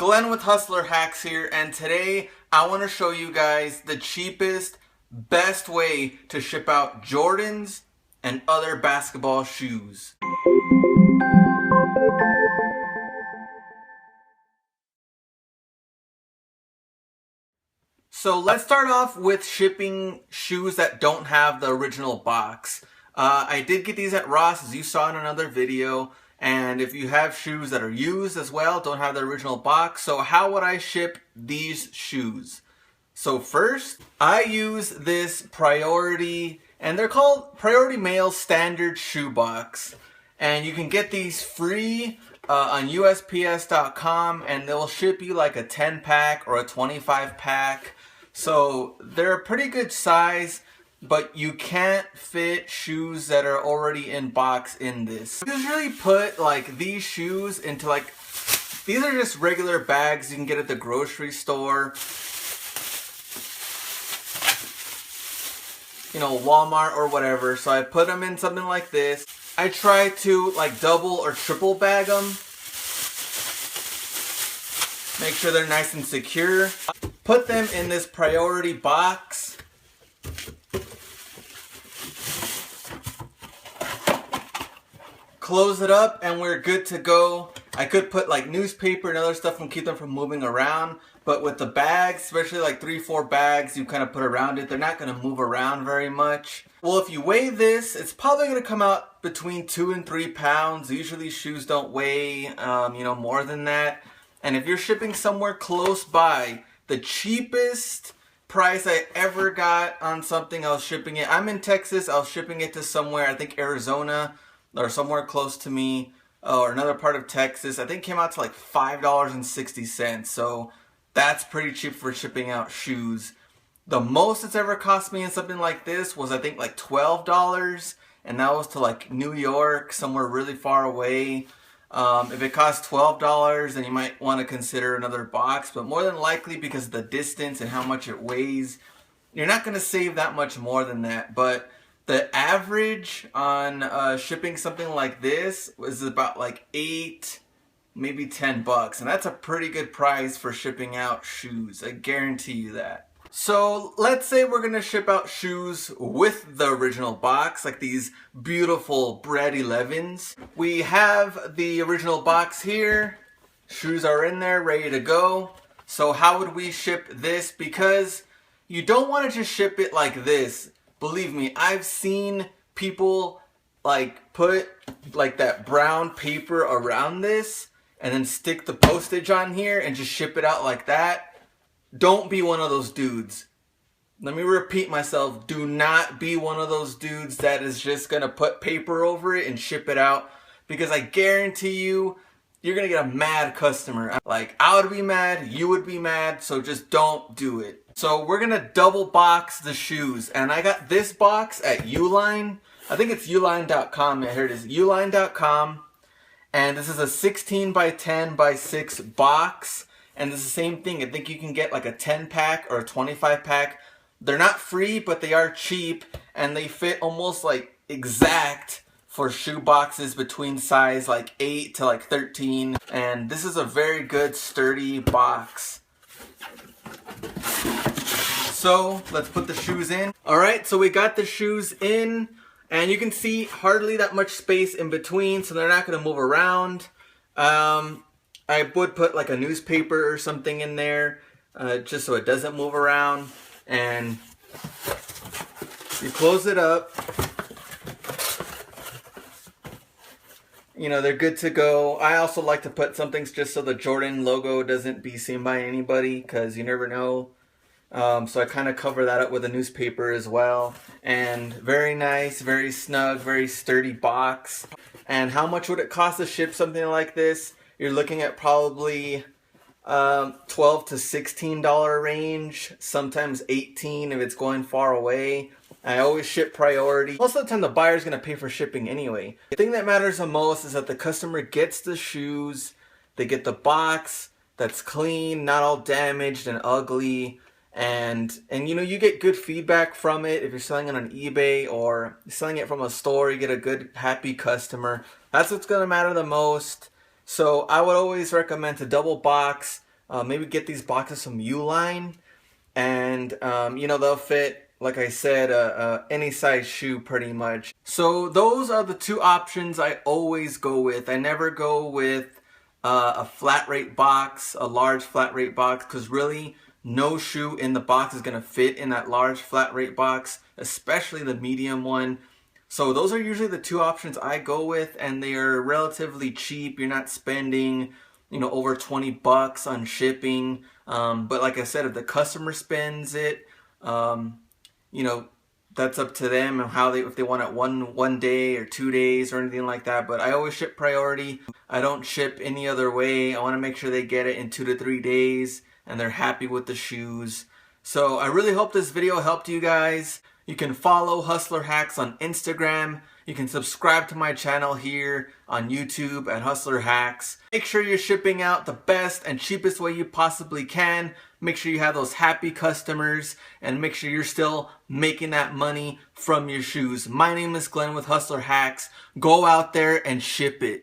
Glenn with Hustler Hacks here, and today I want to show you guys the cheapest, best way to ship out Jordans and other basketball shoes. So let's start off with shipping shoes that don't have the original box. I did get these at Ross, as you saw in another video. And if you have shoes that are used as well, don't have the original box. So how would I ship these shoes? So first, I use this Priority, and they're called Priority Mail Standard Shoe Box. And you can get these free on USPS.com, and they'll ship you like a 10 pack or a 25 pack. So they're a pretty good size, but you can't fit shoes that are already in box in this. I usually put like these shoes into like, these are just regular bags you can get at the grocery store, you know, Walmart or whatever. So I put them in something like this. I try to like double or triple bag them. Make sure they're nice and secure. Put them in this Priority box. Close it up and we're good to go. I could put like newspaper and other stuff and keep them from moving around, but with the bags, especially like 3-4 bags you kind of put around it, they're not going to move around very much. Well, if you weigh this, it's probably going to come out between 2 and 3 pounds. Usually shoes don't weigh more than that. And if you're shipping somewhere close by, the cheapest price I ever got on something, I was shipping it, I'm in Texas, I was shipping it to somewhere, I think Arizona, or somewhere close to me, or another part of Texas. I think it came out to like $5.60. So that's pretty cheap for shipping out shoes. The most it's ever cost me in something like this was I think like $12. And that was to like New York, somewhere really far away. If it costs $12, then you might want to consider another box. But more than likely, because of the distance and how much it weighs, you're not going to save that much more than that. But the average on shipping something like this was about like 8, maybe 10 bucks. And that's a pretty good price for shipping out shoes. I guarantee you that. So let's say we're going to ship out shoes with the original box, like these beautiful Bred 11s. We have the original box here. Shoes are in there, ready to go. So how would we ship this? Because you don't want to just ship it like this. Believe me, I've seen people like put like that brown paper around this and then stick the postage on here and just ship it out like that. Don't be one of those dudes. Let me repeat myself. Do not be one of those dudes that is just going to put paper over it and ship it out. Because I guarantee you, you're going to get a mad customer. Like, I would be mad, you would be mad, so just don't do it. So we're going to double box the shoes. And I got this box at Uline. I think it's uline.com. Here it is, uline.com. And this is a 16 by 10 by 6 box. And it's the same thing. I think you can get like a 10 pack or a 25 pack. They're not free, but they are cheap. And they fit almost like exact for shoe boxes between size like 8 to like 13. And this is a very good sturdy box. So let's put the shoes in. Alright, so we got the shoes in. And you can see hardly that much space in between, so they're not going to move around. I would put like a newspaper or something in there, just so it doesn't move around. And you close it up. You know, they're good to go. I also like to put something just so the Jordan logo doesn't be seen by anybody, because you never know. So I kind of cover that up with a newspaper as well. And very nice, very snug, very sturdy box. And how much would it cost to ship something like this? You're looking at probably $12 to $16 range, sometimes $18 if it's going far away. I always ship priority. Most of the time the buyer's going to pay for shipping anyway. The thing that matters the most is that the customer gets the shoes, they get the box that's clean, not all damaged and ugly. And you know, you get good feedback from it. If you're selling it on eBay or selling it from a store, you get a good, happy customer. That's what's going to matter the most. So I would always recommend to double box, maybe get these boxes from Uline, and you know, they'll fit, like I said, any size shoe pretty much. So those are the two options I always go with. I never go with a flat rate box, a large flat rate box, because really no shoe in the box is going to fit in that large flat rate box, especially the medium one. So those are usually the two options I go with, and they are relatively cheap. You're not spending, you know, over 20 bucks on shipping. But like I said, if the customer spends it, you know, that's up to them and how if they want it one day or 2 days or anything like that. But I always ship priority. I don't ship any other way. I want to make sure they get it in 2 to 3 days and they're happy with the shoes. So I really hope this video helped you guys. You can follow Hustler Hacks on Instagram. You can subscribe to my channel here on YouTube at Hustler Hacks. Make sure you're shipping out the best and cheapest way you possibly can. Make sure you have those happy customers, and make sure you're still making that money from your shoes. My name is Glenn with Hustler Hacks. Go out there and ship it.